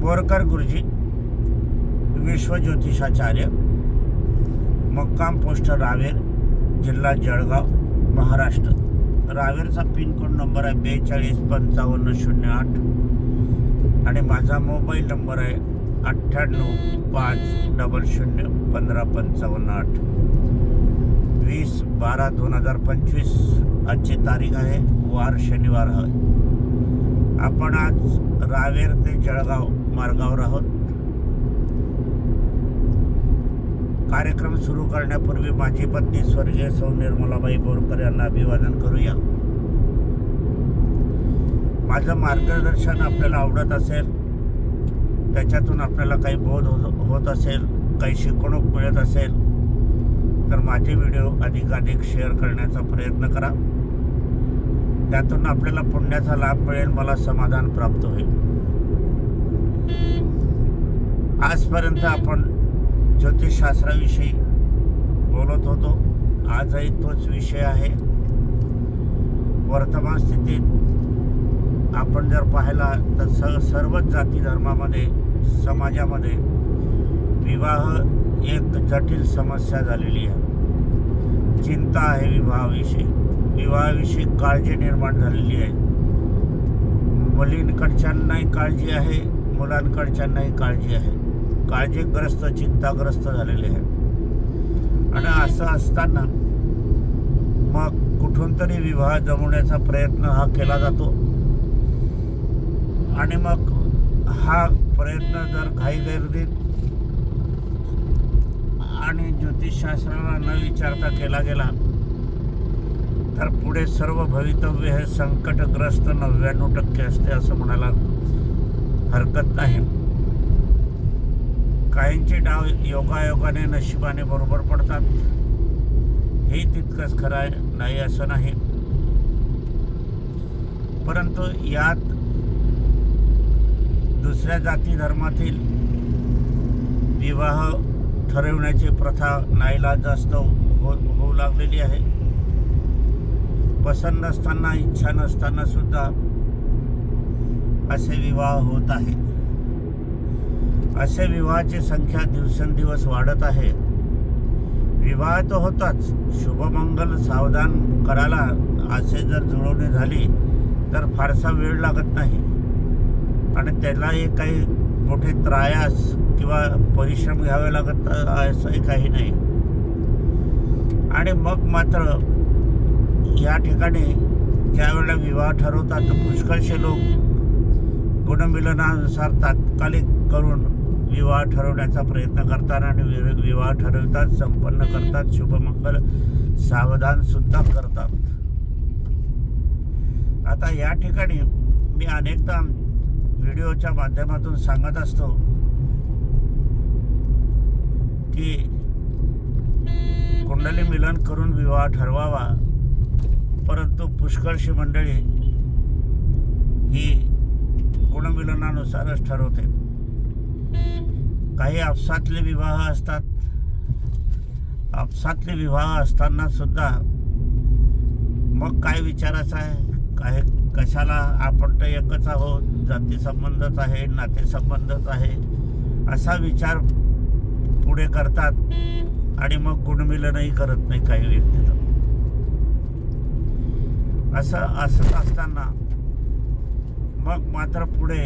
बोरकर गुरुजी विश्वज्योतिषाचार्य, मुक्काम पोस्ट रावेर, जिल्हा जळगाव, महाराष्ट्र. रावेरचा पिनकोड नंबर आहे 425508 आणि माझा मोबाईल नंबर आहे 9850015558. 20/12/2025 आजची तारीख आहे, वार शनिवार आहे. आपण आज रावेर ते जळगाव मार्गावर आहोत. कार्यक्रम सुरू करण्यापूर्वी माझी पत्नी स्वर्गीय सौ निर्मलाबाई बोरकर यांना अभिवादन करूया. माझं मार्गदर्शन आपल्याला आवडत असेल, त्याच्यातून आपल्याला काही बोध होत असेल, काही शिकवणूक मिळत असेल तर माझे व्हिडिओ अधिकाधिक शेअर करण्याचा प्रयत्न करा. त्यातून आपल्याला पुण्याचा लाभ मिळेल, मला समाधान प्राप्त होईल. आजपर्यंत आपण ज्योतिषशास्त्राविषयी बोलत होतो. आजही तोच विषय आहे. वर्तमान स्थितीत आपण जर पाहिला तर सर्वच जाती धर्मामध्ये, समाजामध्ये विवाह एक जटिल समस्या झालेली आहे. चिंता आहे विवाहाविषयी काळजी निर्माण झालेली आहे. मुलींकडच्यांनाही काळजी आहे, मुलांकडच्यांनाही काळजी आहे. काळजीग्रस्त, चिंताग्रस्त झालेले आहे. आणि असं असताना मग कुठून तरी विवाह जमवण्याचा प्रयत्न हा केला जातो आणि मग हा प्रयत्न जर घाईगर्दीत आणि ज्योतिषशास्त्राला न विचारता केला गेला तर पुढे सर्व भवितव्य हे संकटग्रस्त 99% असते असं म्हणायला हरकत नाही. काहींचे डाव योगायोगाने, नशिबाने बरोबर पडतात, हे तितकंच खरं आहे, नाही असं नाही. परंतु यात दुसऱ्या जाती धर्मातील विवाह ठरवण्याची प्रथा नाईलाजास्तव होऊ लागलेली आहे. पसंत नसताना, इच्छा नसताना सुद्धा असे विवाह होत आहेत. असे विवाहाची संख्या दिवसेंदिवस वाढत आहे. विवाह तर होताच, शुभमंगल सावधान करायला असे जर जुळवणी झाली तर फारसा वेळ लागत नाही आणि त्यालाही काही मोठे त्रायास किंवा परिश्रम घ्यावे लागत असंही काही नाही. आणि मग मात्र या ठिकाणी ज्यावेळेला विवाह ठरवतात तर पुष्कळशे लोक गुणमिलनानुसार तात्कालिक करून विवाह ठरवण्याचा प्रयत्न करतात आणि विवाह ठरवतात, संपन्न करतात, शुभमंगल सावधान सुद्धा करतात. आता या ठिकाणी मी अनेकदा व्हिडिओच्या माध्यमातून सांगत असतो की कुंडली मिलन करून विवाह ठरवावा, परंतु पुष्कळशी मंडळी ही गुणमिलनानुसारच ठरवते. काही आपसातले विवाह असतात. आपसातले विवाह असताना सुद्धा मग काय विचारायचं आहे, काय कशाला, आपण तर एकच आहोत, जाती संबंधच आहे, नातेसंबंधच आहे असा विचार पुढे करतात आणि मग गुणमिलनही करत नाही काही व्यक्ती. असंच असताना मग मात्र पुढे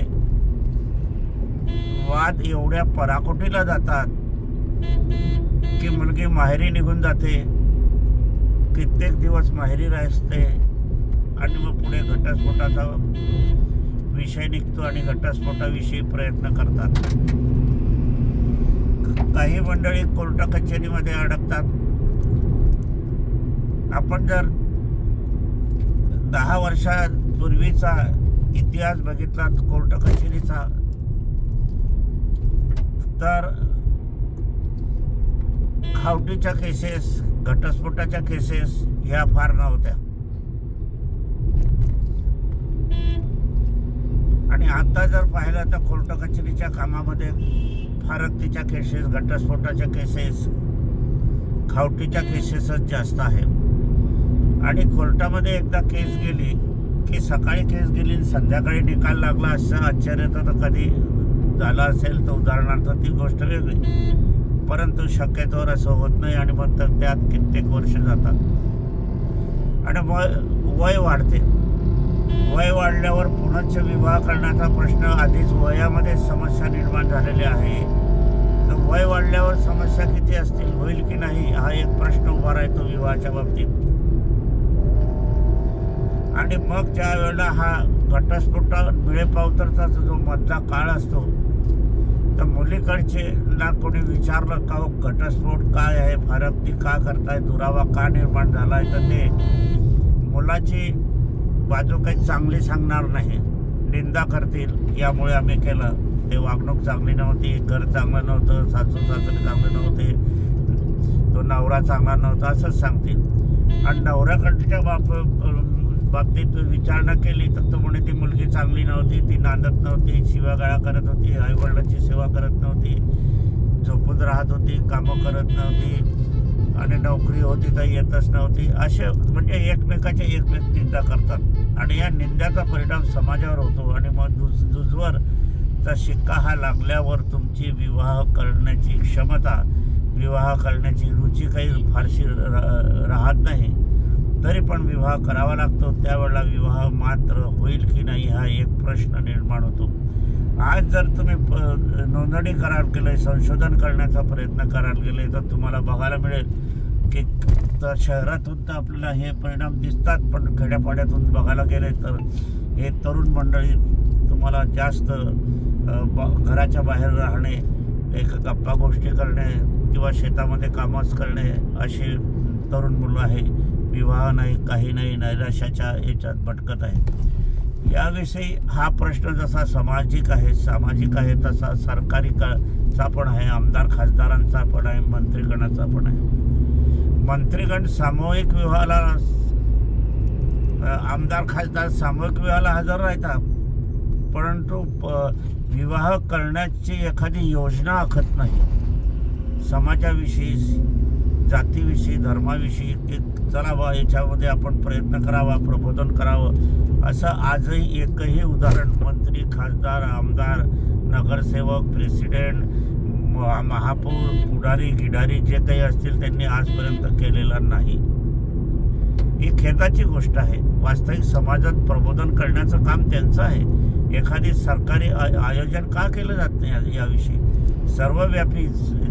वाद एवढ्या पराकोटीला जातात की मुलगी माहेरी निघून जाते, कित्येक दिवस माहेरी राहते आणि मग पुढे घटस्फोटाचा विषय निघतो आणि घटस्फोटाविषयी प्रयत्न करतात. काही मंडळी कोर्ट कचेरीमध्ये अडकतात. आपण जर 10 वर्षापूर्वीचा इतिहास बघितला कोर्ट कचेरीचा तर खावटीच्या केसेस, घटस्फोटाच्या केसेस ह्या फार नव्हत्या. आणि आता जर पाहिलं तर कोर्ट कचेरीच्या कामामध्ये फारकतीच्या केसेस, घटस्फोटाच्या केसेस, खावटीच्या केसेसच जास्त आहे. आणि कोर्टामध्ये एकदा केस गेली की सकाळी केस गेली संध्याकाळी निकाल लागला असं आश्चर्य तर कधी झालं असेल तर उदाहरणार्थ ती गोष्ट वेगळी, परंतु शक्यतोवर असं होत नाही आणि मग तर त्यात कित्येक वर्ष जातात आणि वय वाढते. वय वाढल्यावर पुनश्च विवाह करण्याचा प्रश्न, आधीच वयामध्ये समस्या निर्माण झालेली आहे, तर वय वाढल्यावर समस्या किती असतील, होईल की नाही, हा एक प्रश्न उभा राहतो विवाहाच्या बाबतीत. आणि मग ज्या वेळेला हा घटस्फोट मिळेपावतरचा जो मधला काळ असतो, तर मुलीकडचे ना कोणी विचारलं का हो घटस्फोट काय आहे, फरक ती का करताय, दुरावा का निर्माण झाला आहे, तर ते मुलाची बाजू काही चांगली सांगणार नाही, निंदा करतील, यामुळे आम्ही केलं, ते वागणूक चांगली नव्हती, घर चांगलं नव्हतं, सासू सासरे चांगले नव्हते, तो नवरा चांगला नव्हता, असंच सांगतील. आणि नवऱ्याकडच्या बाबतीत विचारणा केली तर तो म्हणे ती मुलगी चांगली नव्हती, ती नांदत नव्हती, शिवागाळा करत होती, आईवडिलांची सेवा करत नव्हती, झोपून राहत होती, कामं करत नव्हती आणि नोकरी होती तर येतच नव्हती, असे म्हणजे एकमेकाच्या एकमेक निंदा करतात आणि या निंद्याचा परिणाम समाजावर होतो. आणि मग दुजवर तर शिक्का हा लागल्यावर तुमची विवाह करण्याची क्षमता, विवाह करण्याची रुची काही फारशी राहत नाही, तरी पण विवाह करावा लागतो. त्यावेळेला विवाह मात्र होईल की नाही हा एक प्रश्न निर्माण होतो. आज जर तुम्ही नोंदणी करायला गेले, संशोधन करण्याचा प्रयत्न करायला गेले, तर तुम्हाला बघायला मिळेल की तर शहरातून तर आपल्याला हे परिणाम दिसतात, पण खेड्यापाड्यातून बघायला गेले तर हे तरुण मंडळी तुम्हाला जास्त घराच्या बाहेर राहणे, एक गप्पा गोष्टी करणे किंवा शेतामध्ये कामच करणे अशी तरुण मुलं आहे. विवाह नाही, काही नाही, नैराश्याच्या याच्यात भटकत आहे. याविषयी हा प्रश्न जसा सामाजिक आहे तसा सरकारी चा पण आहे, आमदार खासदारांचा पण आहे, मंत्रिगणाचा पण आहे. मंत्रिगण सामूहिक विवाहाला, आमदार खासदार सामूहिक विवाहाला हजर राहतात, परंतु विवाह करण्याची एखादी योजना आखत नाही समाजाविषयी, जातीविषयी, धर्माविषयी, की चला बा याच्यामध्ये आपण प्रयत्न करावा, प्रबोधन करावं, असं आजही एकही उदाहरण मंत्री, खासदार, आमदार, नगरसेवक, प्रेसिडेंट, महापौर, पुढारी गिडारी जे काही असतील त्यांनी आजपर्यंत केलेलं नाही. ही खेदाची गोष्ट आहे. वास्तविक समाजात प्रबोधन करण्याचं काम त्यांचं आहे. एखादी सरकारी आयोजन का केलं जात नाही याविषयी, सर्वव्यापी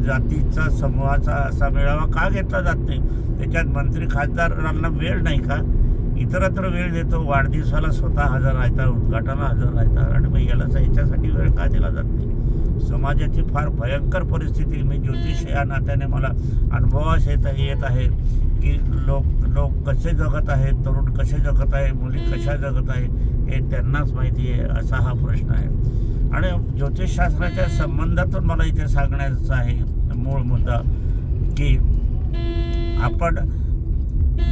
जातीचा समूहाचा असा मेळावा का घेतला जात नाही, त्याच्यात मंत्री खासदारांना वेळ नाही का, इतरत्र वेळ देतो, वाढदिवसाला स्वतः हजर राहतात, उद्घाटनाला हजर राहतात, आणि मग याच्यासाठी वेळ का दिला जात नाही. समाजाची फार भयंकर परिस्थिती, मी ज्योतिष या नात्याने मला अनुभवास येत आहे की लोक कसे जगत आहेत, तरुण कसे जगत आहे, मुली कशा जगत आहे हे त्यांनाच माहिती आहे, असा हा प्रश्न आहे. आणि ज्योतिषशास्त्राच्या संबंधातून मला इथे सांगण्याचा आहे मूळ मुद्दा की आपण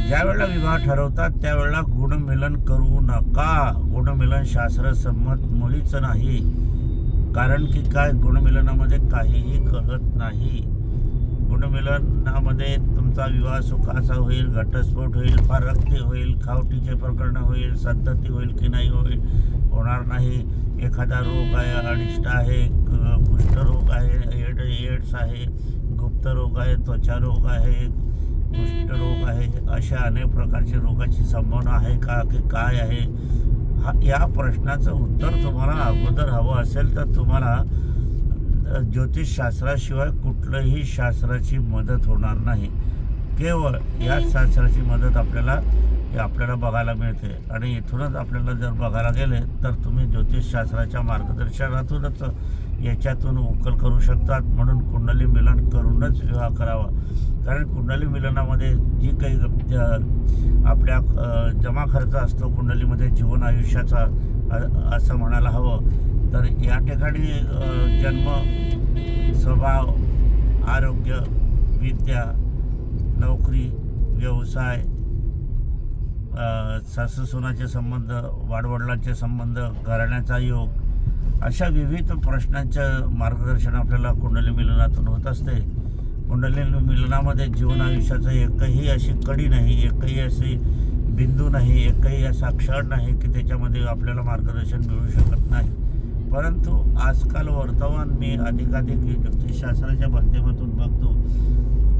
ज्या वेळेला विवाह ठरवतात त्यावेळेला गुणमिलन करू नका. गुणमिलन शास्त्र संमत मुळीच नाही, कारण की काय, गुणमिलनामध्ये काहीही कळत नाही. गुणमिलनामध्ये तुमचा विवाह सुखाचा होईल, घटस्फोट होईल, फारकती होईल, खावटीचे प्रकरण होईल, संतती होईल की नाही होणार नाही, एखादा रोग आहे, अनिष्ट आहे, कुष्ठरोग आहे, एड्स आहे, गुप्त रोग आहे, त्वचा रोग आहे, कुष्ठरोग आहे, अशा अनेक प्रकारच्या रोगाची संभावना आहे का, की काय आहे, या प्रश्नाचं उत्तर तुम्हाला अगोदर हवं असेल तर तुम्हाला ज्योतिषशास्त्राशिवाय कुठलंही शास्त्राची मदत होणार नाही. केवळ याच शास्त्राची मदत आपल्याला बघायला मिळते. आणि इथूनच आपल्याला जर बघायला गेले तर तुम्ही ज्योतिषशास्त्राच्या मार्गदर्शनातूनच याच्यातून उकल करू शकतात. म्हणून कुंडली मिलन करूनच विवाह करावा, कारण कुंडली मिलनामध्ये जी काही आपल्या जमा खर्च असतो कुंडलीमध्ये जीवन आयुष्याचा, असं म्हणायला हवं. तर या ठिकाणी जन्म, स्वभाव, आरोग्य, विद्या, नोकरी, व्यवसाय, सासू सुनाचे संबंध, वाडवडिलांचे संबंध, घराण्याचा योग, अशा विविध प्रश्नांचं मार्गदर्शन आपल्याला कुंडली मिलनातून होत असते. कुंडली मिलनामध्ये जीवन आयुष्याचं एकही अशी कडी नाही, एकही अशी बिंदू नाही, एकही असा क्षण नाही की त्याच्यामध्ये आपल्याला मार्गदर्शन मिळू शकत नाही. परंतु आजकाल वर्तमान मी अधिकाधिक ज्योतिषशास्त्राच्या माध्यमातून बघतो,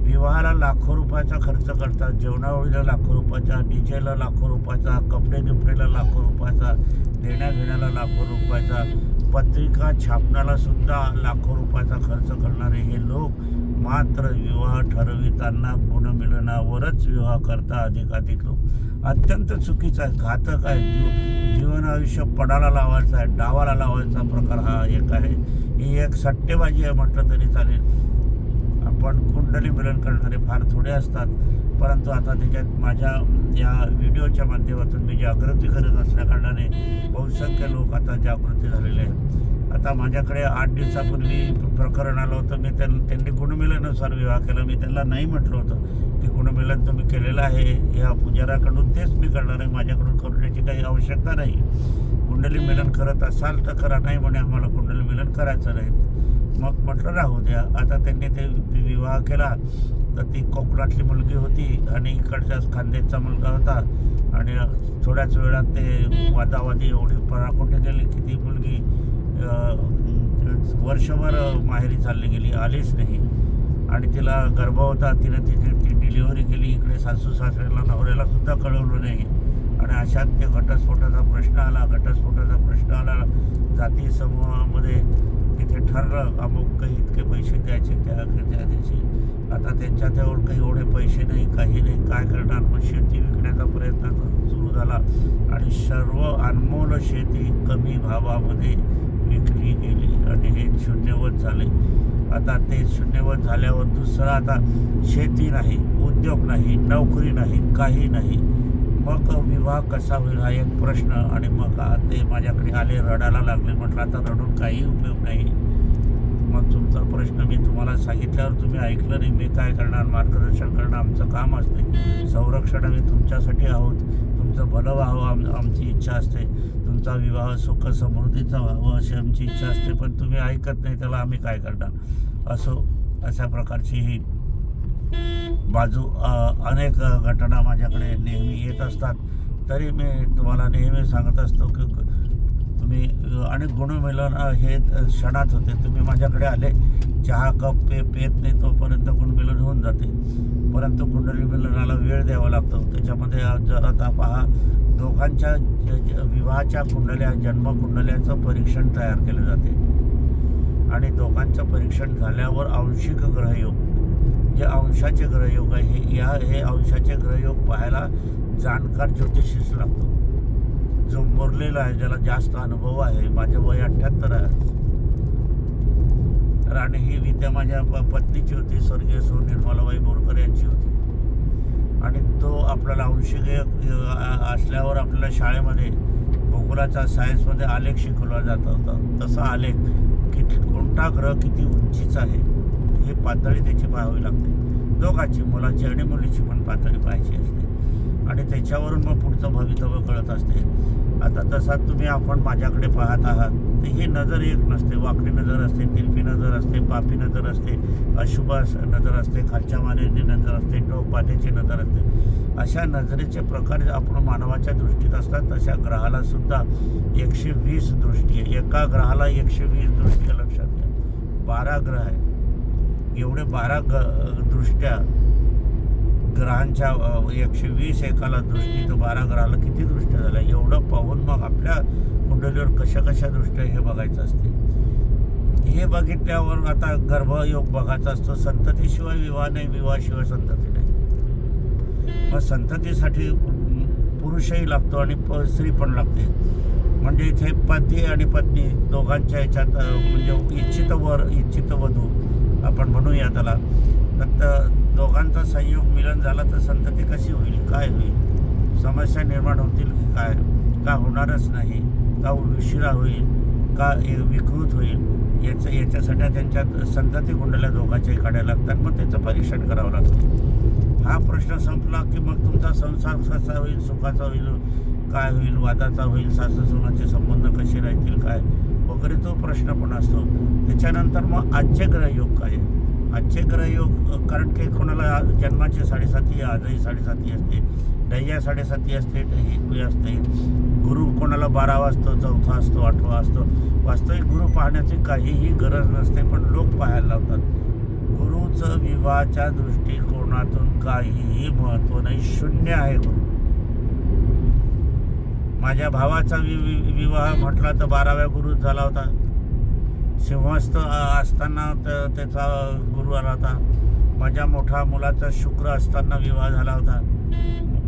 विवाहाला लाखो रुपयाचा खर्च करतात, जेवणावळीला लाखो रुपयाचा, डीजेला लाखो रुपयाचा, कपडे गिपडेला लाखो रुपयाचा, देण्याघेण्याला लाखो रुपयाचा, पत्रिका छापण्याला सुद्धा लाखो रुपयाचा खर्च करणारे हे लोक मात्र विवाह ठरविताना गुणमिलनावरच विवाह करता अधिकाधिक लोक. अत्यंत चुकीचा आहे, घातक आहे. जीवन आयुष्य पडाला लावायचा आहे, डावाला लावायचा प्रकार हा एक आहे. ही एक सट्टेबाजी आहे म्हटलं तरी चालेल. आपण कुंडली मिलन करणारे फार थोडे असतात, परंतु आता त्याच्यात माझ्या या व्हिडिओच्या माध्यमातून मी जागृती करत असल्याकारणाने बहुसंख्य लोक आता जागृती झालेले आहेत. आता माझ्याकडे 8 दिवसापूर्वी प्रकरण आलं होतं. मी त्यांनी गुणमिलनानुसार विवाह केला. मी त्यांना नाही म्हटलं होतं की गुणमिलन तुम्ही केलेलं आहे, या पुजाऱ्याकडून तेच मी करणार आहे, माझ्याकडून करण्याची काही आवश्यकता नाही. कुंडली मिलन करत असाल तर करा, नाही म्हणे आम्हाला कुंडली मिलन करायचं नाही. मग म्हटलं राहू द्या. आता त्यांनी ते विवाह केला तर ती कोकणातली मुलगी होती आणि इकडच्याच खानदेशचा मुलगा होता आणि थोड्याच वेळात ते वादावादी एवढी पराकोटी गेली की ती मुलगी वर्षभर माहेरी चालली गेली, आलीच नाही. आणि तिला गर्भ होता, तिने ती डिलिव्हरी केली. इकडे सासू सासऱ्याला नवऱ्याला सुद्धा कळवलं नाही. आणि अशात ते घटस्फोटाचा प्रश्न आला. जाती समूहामध्ये तिथे ठरलं अमुक काही इतके पैसे द्यायचे त्या दिवशी. आता त्यांच्याजवळ काही एवढे पैसे नाही, काही नाही, काय करणार. मग शेती विकण्याचा प्रयत्न सुरू झाला आणि सर्व अनमोल शेती कमी भावामध्ये विकली गेली आणि हे शून्यवत झाले. आता ते शून्यवत झाल्यावर दुसरं आता शेती नाही, उद्योग नाही, नोकरी नाही, काही नाही. मग विवाह कसा होईल हा एक प्रश्न. आणि मग ते माझ्याकडे आले, रडायला लागले. म्हटलं आता रडून काही उपयोग नाही. मग तुमचा प्रश्न मी तुम्हाला सांगितल्यावर तुम्ही ऐकलं नाही. मी काय करणार, मार्गदर्शन करणं आमचं काम असते. संरक्षण आम्ही तुमच्यासाठी आहोत. तुमचं भलं व्हावं आमची इच्छा असते. तुमचा विवाह सुख समृद्धीचा व्हावं अशी आमची इच्छा असते. पण तुम्ही ऐकत नाही, त्याला आम्ही काय करणार. अशा प्रकारची ही बाजू अनेक घटना माझ्याकडे नेहमी येत असतात. तरी मी तुम्हाला नेहमी सांगत असतो की तुम्ही आणि गुणमिलन हे क्षणात होते. तुम्ही माझ्याकडे आले, चहा कप पेत नाही तोपर्यंत गुणमिलन होऊन जाते. परंतु कुंडली मिलनाला वेळ द्यावा लागतो. त्याच्यामध्ये जर आता पहा, दोघांच्या विवाहाच्या कुंडल्या, जन्मकुंडल्याचं परीक्षण तयार केलं जाते आणि दोघांचं परीक्षण झाल्यावर आंशिक ग्रहयोग, जे अंशाचे ग्रहयोग आहे, हे अंशाचे ग्रहयोग पाहायला जाणकार ज्योतिषीच लागतो, जो मुरलेला आहे, ज्याला जास्त अनुभव आहे. माझे वय 78 आहे. तर आणि ही विद्या माझ्या पत्नीची होती, स्वर्गीय सौ निर्मलाबाई बोरकर यांची होती. आणि तो आपल्याला अंशिक असल्यावर आपल्याला शाळेमध्ये भूगोलाचा सायन्समध्ये आलेख शिकवला जात होता. तसा आलेख कोणता ग्रह किती उंचीचा आहे हे पातळी त्याची पाहावी लागते. दोघांची, मुलाची आणि मुलीची पण पातळी पाहायची असते आणि त्याच्यावरून मग पुढचं भवितव्य कळत असते. आता तसा आपण माझ्याकडे पाहत आहात तर ही नजर एक नसते. वाकडी नजर असते, तिरपी नजर असते, पापी नजर असते, अशुभ नजर असते, खालच्या मानेची नजर असते, टोक पाठीची नजर असते. अशा नजरेचे प्रकार आपण मानवाच्या दृष्टीत असतात. तशा ग्रहाला सुद्धा 120 दृष्टी आहे. एका ग्रहाला 120 दृष्टी. लक्षात घ्या, 12 ग्रह आहे. एवढे 12 दृष्ट्या ग्रहांच्या 120 एकाला दृष्टी, तर 12 ग्रहाला किती दृष्ट्या झाल्या एवढं पाहून मग आपल्या कुंडलीवर कशा दृष्ट्या हे बघायचं असते. हे बघितल्यावर आता गर्भयोग बघायचा असतो. संततीशिवाय विवाह नाही, विवाहाशिवाय संतती नाही. मग संततीसाठी पुरुषही लागतो आणि स्त्री पण लागते. म्हणजे इथे पती आणि पत्नी दोघांच्या ह्याच्यात म्हणजे इच्छित वधू आपण म्हणूया त्याला. तर दोघांचा संयोग मिलन झाला तर संतती कशी होईल, काय होईल, समस्या निर्माण होतील की काय, का होणारच नाही, का उशिरा होईल, का विकृत होईल, याच्यासाठी त्यांच्यात संतती कुंडल्या दोघांच्याही काढायला लागतात. मग त्याचं परीक्षण करावं लागतं. हा प्रश्न संपला की मग तुमचा संसार कसा होईल, सुखाचा होईल, काय होईल, वादाचा होईल, सासू सुनाचे संबंध कसे राहतील काय वगैरे तो प्रश्न पण असतो. त्याच्यानंतर मग आजचे ग्रहयोग काय, आजचे ग्रहयोग, कारण की कोणाला जन्माची 7.5 आजही 7.5 असते, दैया 7.5 असते, हे असते. गुरु कोणाला 12वा असतो, 4था असतो, 8वा असतो. वास्तविक गुरु पाहण्याची काहीही गरज नसते, पण लोक पाहायला लावतात. गुरुचं विवाहाच्या दृष्टिकोनातून काहीही महत्त्व नाही, शून्य आहे गुरु. माझ्या भावाचा विवाह म्हटला तर 12व्या गुरु झाला होता. सिंहस्थ असताना त्याचा गुरु आला होता. माझ्या मोठ्या मुलाचा शुक्र असताना विवाह झाला होता.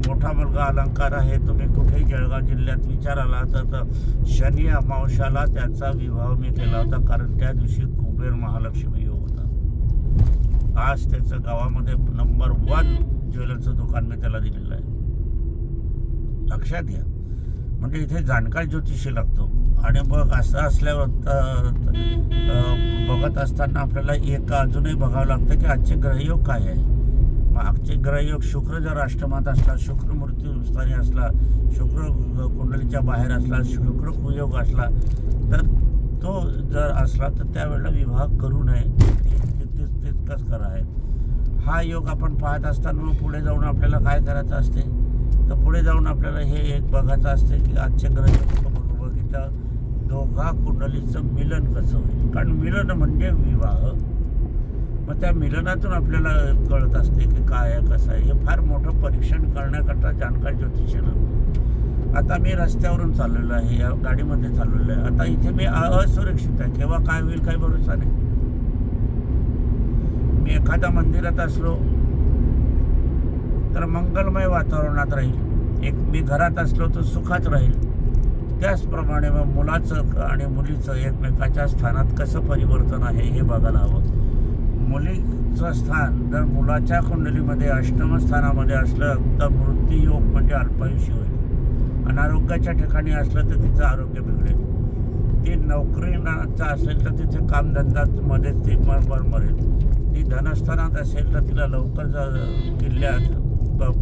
मोठा मुलगा अलंकार आहे, तुम्ही कुठेही जळगाव जिल्ह्यात विचाराला तर शनी अमावस्याला त्याचा विवाह मी केला होता, कारण त्या दिवशी कुबेर महालक्ष्मी योग होता. आज त्याचं गावामध्ये नंबर 1 ज्वेलरचं दुकान मी त्याला दिलेलं आहे. लक्षात घ्या, म्हणजे इथे जाणकार ज्योतिषी लागतो. आणि मग असं असल्यावर बघत असताना आपल्याला एक अजूनही बघावं लागतं की आजचे ग्रहयोग काय आहे. मग आजचे ग्रहयोग, शुक्र जर अष्टमात असला, शुक्र मृत्यूस्थानी असला, शुक्र कुंडलीच्या बाहेर असला, शुक्र कुयोग असला, तर तो जर असला तर त्यावेळेला विवाह करू नये, तितकंच करा आहे. हा योग आपण पाहत असताना मग पुढे जाऊन आपल्याला काय करायचं असते, तर पुढे जाऊन आपल्याला हे एक बघायचं असते की आजचे ग्रहयोग बघितलं दोघा कुंडलीचं मिलन कसं होईल. कारण मिलन म्हणजे विवाह. मग त्या मिलनातून आपल्याला कळत असते की काय आहे, कसं आहे. हे फार मोठं परीक्षण करण्याकरता जाणकार ज्योतिषी लागतो. आता मी रस्त्यावरून चाललेलो आहे, या गाडीमध्ये चाललेलो आहे. आता इथे मी असुरक्षित आहे, केव्हा काय होईल काही भरोसा नाही. मी एखाद्या मंदिरात असलो तर मंगलमय वातावरणात राहील, एक मी घरात असलो तर सुखात राहील. त्याचप्रमाणे मग मुलाचं आणि मुलीचं एकमेकाच्या स्थानात कसं परिवर्तन आहे हे बघायला हवं. मुलीचं स्थान जर मुलाच्या कुंडलीमध्ये अष्टम स्थानामध्ये असलं तर मृत्यूयोग म्हणजे अल्पायुष्य होईल. अनारोग्याच्या ठिकाणी असलं तर तिचं आरोग्य बिघडेल. ती नोकरीचं असेल तर तिथे कामधंद्यामध्येच ती मरेल. ती धनस्थानात असेल तर तिला लवकर किल्ल्यात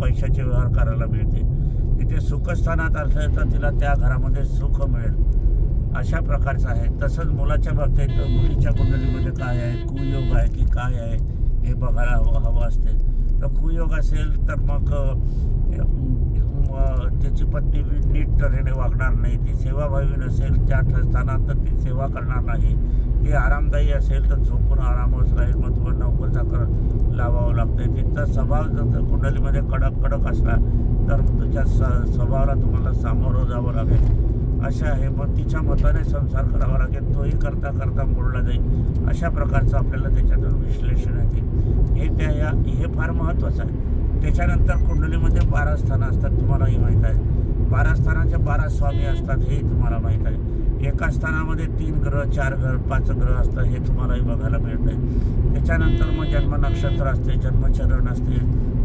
पैशाचे व्यवहार करायला मिळते. तिथे सुखस्थानात असेल तर तिला त्या घरामध्ये सुख मिळेल. अशा प्रकारचं आहे. तसंच मुलाच्या बाबतीत मुलीच्या कुंडलीमध्ये काय आहे, कुयोग आहे की काय आहे हे बघायला हवं असते. तर कुयोग असेल तर मग त्याची पत्नी नीट तऱ्हेने वागणार नाही. ती सेवाभावी नसेल त्या स्थानात तर ती सेवा करणार नाही. ती आरामदायी असेल तर झोपून आरामच राहील. मग तुम्हाला नोकर चाकर लावावं लागतं. तिचा स्वभाव जर कुंडलीमध्ये कडक असला तर तुझ्या स्वभावाला तुम्हाला सामोरं जावं लागेल. अशा आहे. मग तिच्या मताने संसार करावा लागेल. तोही करता मोडला जाईल. अशा प्रकारचं आपल्याला त्याच्यातून विश्लेषण येते. हे फार महत्त्वाचं आहे. त्याच्यानंतर कुंडलीमध्ये 12 स्थानं असतात, तुम्हालाही माहीत आहे. 12 स्थानाचे 12 स्वामी असतात हे तुम्हाला माहीत आहे. एका स्थानामध्ये 3 ग्रह, 4 ग्रह, 5 ग्रह असतात हे तुम्हालाही बघायला मिळत आहे. त्याच्यानंतर मग जन्म नक्षत्र असते, जन्मचरण असते,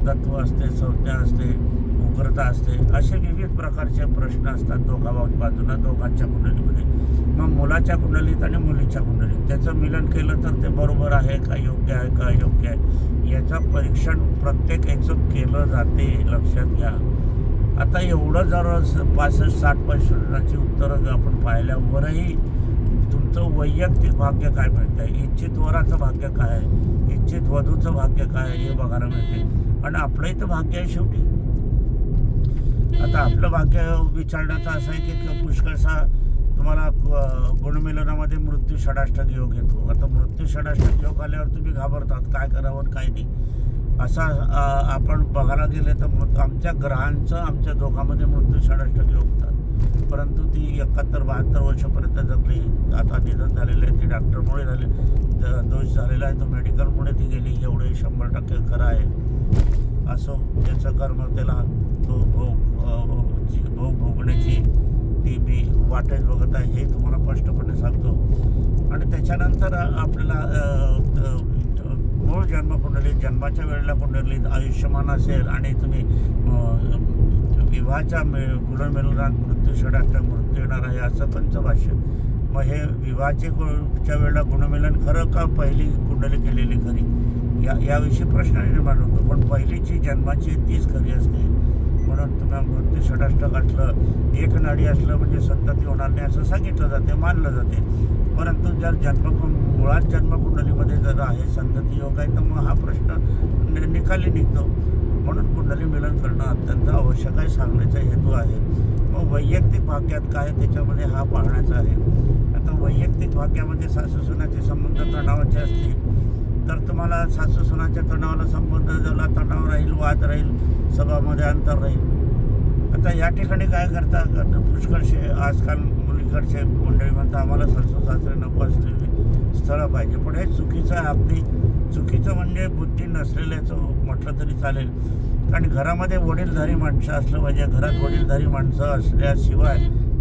तत्व असते, संज्ञा असते, उग्रता असते. असे विविध प्रकारचे प्रश्न असतात दोघा बाजूला दोघांच्या कुंडलीमध्ये. मग मुलाच्या कुंडलीत आणि मुलीच्या कुंडलीत त्याचं मिलन केलं तर ते बरोबर आहे का, योग्य आहे का अयोग्य आहे, याचं परीक्षण प्रत्येक याचं केलं जाते. लक्षात घ्या. आता एवढं जर 65-60% उत्तरं आपण पाहिल्यावरही तुमचं वैयक्तिक भाग्य काय मिळतं आहे, इच्छित वराचं भाग्य काय आहे, इच्छित वधूचं भाग्य काय आहे हे बघायला मिळते. आणि आपलंही तर भाग्य आहे शेवटी. आता आपलं भाग्य विचारण्याचं असं आहे की पुष्कळसा तुम्हाला गुणमिलनामध्ये मृत्यू षडाष्टक योग येतो. आता मृत्यू षडाष्टक योग आल्यावर तुम्ही घाबरतात, काय करावं काय नाही. असा आपण बघायला गेले तर आमच्या ग्रहांचं आमच्या दोघांमध्ये मृत्यू षडाष्टक योग होतात. परंतु ती 71-72 वर्षापर्यंत जगली. आता निधन झालेलं आहे. ती डॉक्टरमुळे झाले, दोष झालेला आहे तो मेडिकलमुळे ती गेली. एवढे 100% खरं आहे. असो, त्याचं कर्म त्याला तो भोग भोगण्याची ती मी वाटेच बघत आहे हे तुम्हाला स्पष्टपणे सांगतो. आणि त्याच्यानंतर आपल्याला मूळ जन्मकुंडलीत जन्माच्या वेळेला कुंडलीत आयुष्यमान असेल आणि तुम्ही विवाहाच्या गुणमिलनात मृत्यू षडाष्टक मृत्यू येणार आहे असं पंचभाष्य. मग हे विवाहाच्या वेळेला गुणमिलन खरं का पहिली कुंडली केलेली खरी, याविषयी प्रश्न निर्माण होतो. पण पहिलीची जन्माची तीच खरी असते. म्हणून तुम्ही मृत्यू षडाष्टक असलं, एक नाडी असलं म्हणजे संतती होणार नाही असं सांगितलं जाते, मानलं जाते. परंतु जर मुळात जन्मकुंडलीमध्ये जर आहे संतती योग आहे तर मग हा प्रश्न निकाली निघतो. म्हणून कुंडली मिलन करणं अत्यंत आवश्यक आहे, सांगण्याचा हेतू आहे. मग वैयक्तिक भाग्यात काय त्याच्यामध्ये हा पाहण्याचा आहे. आता वैयक्तिक भाग्यामध्ये सासू सुनाचे संबंध तणावाचे असतील तर तुम्हाला सासू सुनाच्या तणावाला संबंध झाला, तणाव राहील, वाद राहील, सभामध्ये अंतर राहील. आता या ठिकाणी काय करता पुष्कळशे आजकाल मुलीकडचे मंडळी म्हणतात आम्हाला सासू सासरे नको असलेली स्थळं पाहिजे. पण हे चुकीचं आहे, अगदी चुकीचं म्हणजे बुद्धी नसलेल्याचं म्हटलं तरी चालेल. कारण घरामध्ये वडीलधारी माणसं असलं पाहिजे. घरात वडीलधारी माणसं असल्याशिवाय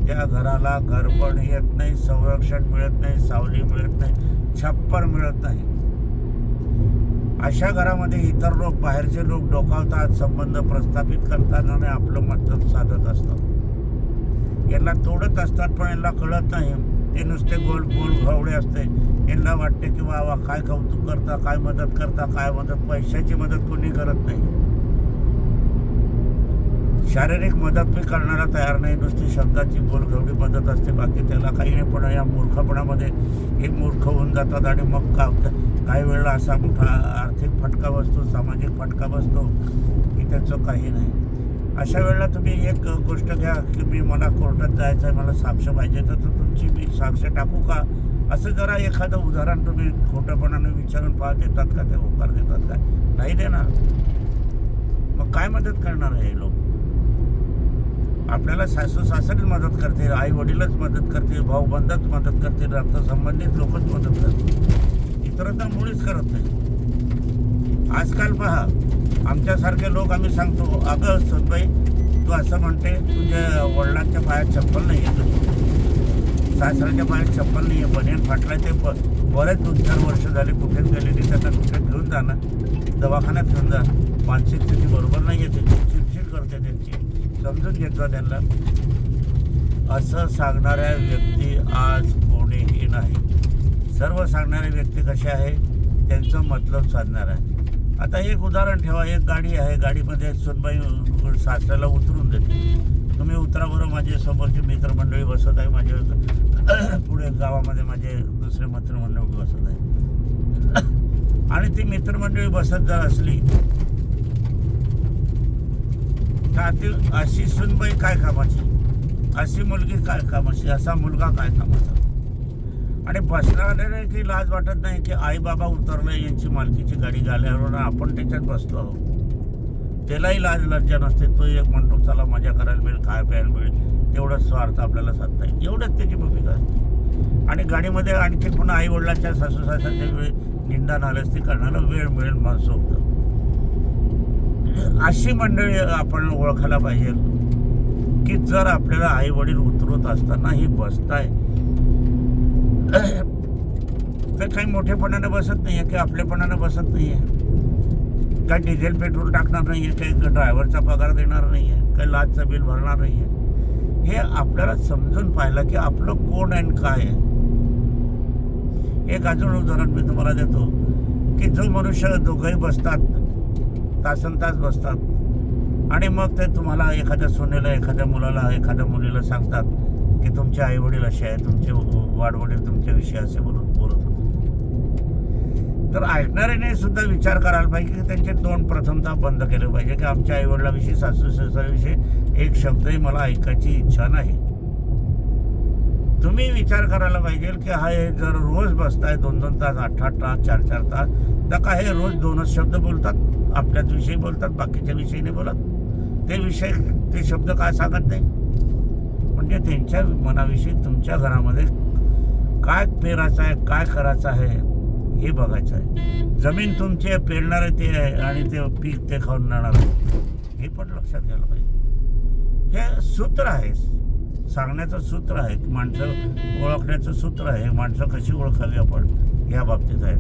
त्या घराला घरपण येत नाही, संरक्षण मिळत नाही, सावली मिळत नाही, छप्पर मिळत नाही. अशा घरामध्ये इतर लोक, बाहेरचे लोक डोकावतात, संबंध प्रस्थापित करतात आणि आपलं मतलब साधत असतात. यांना तोडत असतात पण यांना कळत नाही. ते नुसते गोल घवडे असते. यांना वाटते की वा काय कौतुक करता, काय मदत करता, काय मदत. पैशाची मदत कोणी करत नाही, शारीरिक मदत मी करणारा तयार नाही, नुसती शब्दाची बोलघवडी मदत असते, बाकी त्याला काही नाही. पण या मूर्खपणामध्ये हे मूर्ख होऊन जातात आणि मग काही वेळेला असा मोठा आर्थिक फटका बसतो, सामाजिक फटका बसतो की त्याचं काही नाही. अशा वेळेला तुम्ही एक गोष्ट घ्या की मला कोर्टात जायचं आहे, मला साक्ष पाहिजे, तर तुमची मी साक्ष टाकू का, असं जरा एखादं उदाहरण तुम्ही खोटंपणाने विचारून पहा. देतात का ते, होकार देतात का? नाही देणार. मग काय मदत करणार आहे हे लोक? आपल्याला सासू सासरीच मदत करते, आई वडीलच मदत करते, भाऊ बंधच मदत करते, रक्तसंबंधित लोकच मदत करते, इतर तर मुळीच करत नाही. आजकाल पहा आमच्यासारखे लोक, आम्ही सांगतो अगं सुनबाई तू असं म्हणते तुझ्या वडिलांच्या पायात चप्पल नाही आहे, सासऱ्याच्या पायात चप्पल नाही आहे, बनियन फाटलाय, ते बरेच 2-4 वर्ष झाले कुठेच गेले नाही, त्यांना कुठे घेऊन जा ना, दवाखान्यात घेऊन जा. मानसिक स्थिती बरोबर नाही आहे, त्याची चिडचिड करते त्यांची, समजून घेतला त्यांना. असं सांगणाऱ्या व्यक्ती आज कोणीही नाही. सर्व सांगणारे व्यक्ती कसे आहे, त्यांचं मतलब साधणार आहे. आता एक उदाहरण ठेवा, एक गाडी आहे, गाडीमध्ये सुनबाई सासऱ्याला उतरून देते, तुम्ही उतरा बरं, माझे समोरची मित्रमंडळी बसत आहे, माझे पुढे गावामध्ये माझे दुसरे मित्रमंडळी बसत आहे, आणि ती मित्रमंडळी बसत जर असली तर अशी सुनबाई काय कामाची, अशी मुलगी काय कामाची, असा मुलगा काय कामाचा. आणि बसणाऱ्याने की लाज वाटत नाही की आई बाबा उतरले, यांची मालकीची गाडी झाल्यावर आपण त्याच्यात बसतो आहोत, त्यालाही लाज लज्जा नसते. तो एक म्हणतो चला मजा करायला मिळेल, काय प्यायला मिळेल, तेवढंच स्वार्थ आपल्याला साधता येईल, एवढंच त्याची भूमिका असते. आणि गाडीमध्ये आणखी पुन्हा आई वडिलांच्या सासू सासऱ्याच्या वेळी निंदा नालस्ती करण्याला वेळ मिळेल मनसोक्त. अशी मंडळी आपण ओळखायला पाहिजे की जर आपल्याला आई वडील उतरवत असताना ही बसताय तर काही मोठेपणानं बसत नाही आहे, काही आपलेपणानं बसत नाही आहे, काही डिझेल पेट्रोल टाकणार नाही आहे, काही ड्रायव्हरचा पगार देणार नाही आहे, काही लाचचं बिल भरणार नाही आहे. हे आपल्याला समजून पाहिलं की आपलं कोण आहे काय आहे. एक अजून उदाहरण मी तुम्हाला देतो की जो मनुष्य दोघंही बसतात, तासनतास बसतात, आणि मग ते तुम्हाला एखाद्या सुनेला, एखाद्या मुलाला, एखाद्या मुलीला सांगतात की तुमचे आईवडील असे आहे, तुमचे वाडवडील तुमच्याविषयी असे बोलत होते, तर ऐकणाऱ्याने सुद्धा विचार करायला पाहिजे की त्यांचे तोंड प्रथमतः बंद केले पाहिजे की आमच्या आईवडिलाविषयी, सासू सासऱ्याविषयी एक शब्दही मला ऐकायची इच्छा नाही. तुम्ही विचार करायला पाहिजे की हा हे जर रोज बसताय 2-2 तास, 8-8 तास, 4-4 तास, तर काय हे रोज 2च शब्द बोलतात, आपल्याच विषयी बोलतात, बाकीच्या विषयी नाही बोलत. ते शब्द काय सांगत नाही, म्हणजे त्यांच्या मनाविषयी तुमच्या घरामध्ये काय पेरायचं आहे, काय करायचं आहे हे बघायचं आहे. जमीन तुमची आहे, पेरणारे ते आहे आणि ते पीक ते खाऊन जाणार आहे, हे पण लक्षात घ्यायला पाहिजे. हे सूत्र आहे, सांगण्याचं सूत्र आहे, माणसं ओळखण्याचं सूत्र आहे, माणसं कशी ओळखावी आपण या बाबतीत आहे.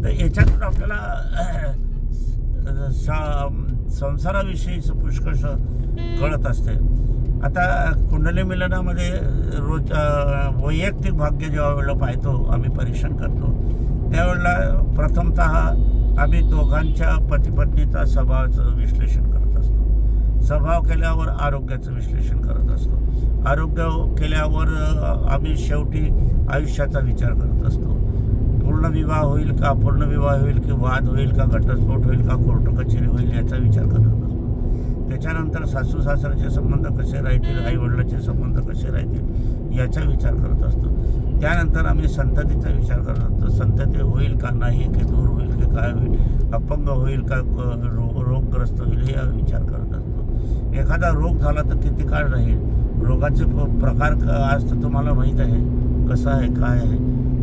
तर याच्यातून आपल्याला संसाराविषयी पुष्कळ कळत असते. आता कुंडली मिलनामध्ये रोज वैयक्तिक भाग्य जेव्हा वेळेला पाहतो, आम्ही परीक्षण करतो, त्यावेळेला प्रथमतः आम्ही दोघांच्या पतीपत्नीचा स्वभावाचं विश्लेषण करत असतो. स्वभाव केल्यावर आरोग्याचं विश्लेषण करत असतो. आरोग्य केल्यावर आम्ही शेवटी आयुष्याचा विचार करत असतो. पूर्ण विवाह होईल का, अपूर्ण विवाह होईल की वाद होईल का, घटस्फोट होईल का, कोर्ट कचेरी होईल याचा विचार करत असतो. त्याच्यानंतर सासू सासऱ्याचे संबंध कसे राहतील, आईवडिलाचे संबंध कसे राहतील याचा विचार करत असतो. त्यानंतर आम्ही संततीचा विचार करत असतो. संतती होईल का नाही, की दूर होईल की काय होईल, अपंग होईल का, रोगग्रस्त होईल हे विचार करत असतो. एखादा रोग झाला तर किती काळ राहील, रोगाचे प्रकार आज तर तुम्हाला माहीत आहे कसं आहे काय आहे,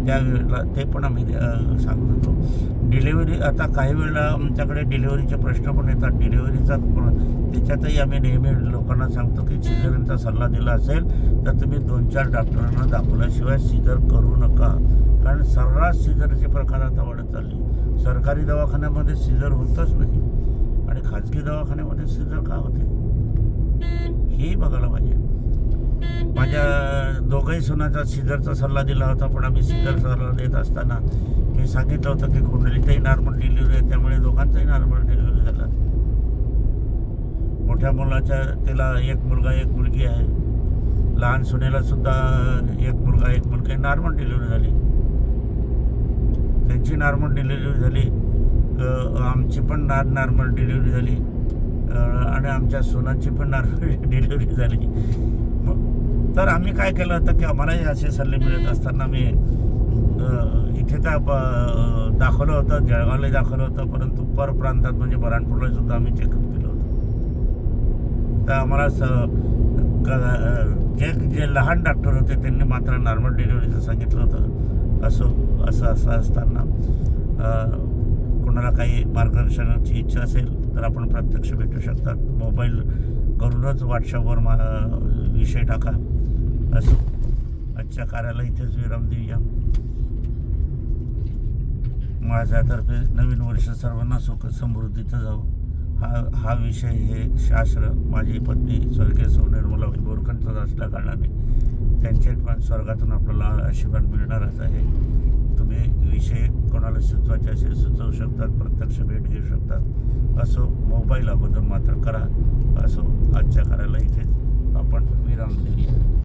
त्यावेळेला ते पण आम्ही सांगत होतो. डिलेवरी आता काही वेळेला आमच्याकडे डिलेवरीचे प्रश्न पण येतात. डिलेवरीचा त्याच्यातही आम्ही नेहमी लोकांना सांगतो की सिझरचा सल्ला दिला असेल तर तुम्ही 2-4 डॉक्टरांना दाखवल्याशिवाय सिझर करू नका. कारण सर्रास सिझरचे प्रकार आता वाढत चालले. सरकारी दवाखान्यामध्ये सिझर होतच नाही आणि खाजगी दवाखान्यामध्ये सिझर का होते हेही बघायला पाहिजे. माझ्या दोघंही सुनाचा सिझरचा सल्ला दिला होता, पण आम्ही सिझर सल्ला देत असताना मी सांगितलं होतं की कुंडलीतही नॉर्मल डिलिव्हरी आहे, त्यामुळे दोघांचाही नॉर्मल डिलिव्हरी झाला. मोठ्या मुलाच्या तिला एक मुलगा एक मुलगी आहे, लहान सुनेला सुद्धा एक मुलगा एक मुलगी, नॉर्मल डिलिव्हरी झाली. त्यांची नॉर्मल डिलिव्हरी झाली, आमची पण नॉर्मल डिलिव्हरी झाली आणि आमच्या सुनांची पण नॉर्मल डिलिव्हरी झाली. तर आम्ही काय केलं होतं की आम्हालाही असे सल्ले मिळत असताना मी इथे तर दाखवलं होतं, जळगावलाही दाखवलं होतं, परंतु परप्रांतात म्हणजे बऱ्हाणपूरला सुद्धा आम्ही चेकअप केलं होतं. तर आम्हाला जे लहान डॉक्टर होते त्यांनी मात्र नॉर्मल डिलिव्हरीचं सांगितलं होतं. असं असताना कोणाला काही मार्गदर्शनाची इच्छा असेल तर आपण प्रत्यक्ष भेटू शकतात. मोबाईल करूनच व्हॉट्सअपवर विषय टाका. असो, आजच्या कार्याला इथेच विराम देऊया. माझ्यातर्फे नवीन वर्ष सर्वांना सुख समृद्धीचं जावं हा विषय हे शास्त्र माझी पत्नी स्वर्गीय सौ निर्मला बोरकरचा असल्या कारणाने त्यांचे पण स्वर्गातून आपल्याला आशीर्वाद मिळणारच आहे. तुम्ही विषय कोणाला सुचवायचे असेल सुचवू शकतात, प्रत्यक्ष भेट घेऊ शकतात. असो, मोबाईल अगोदर मात्र करा. असो, आजच्या कार्याला इथेच आपण विराम देऊया.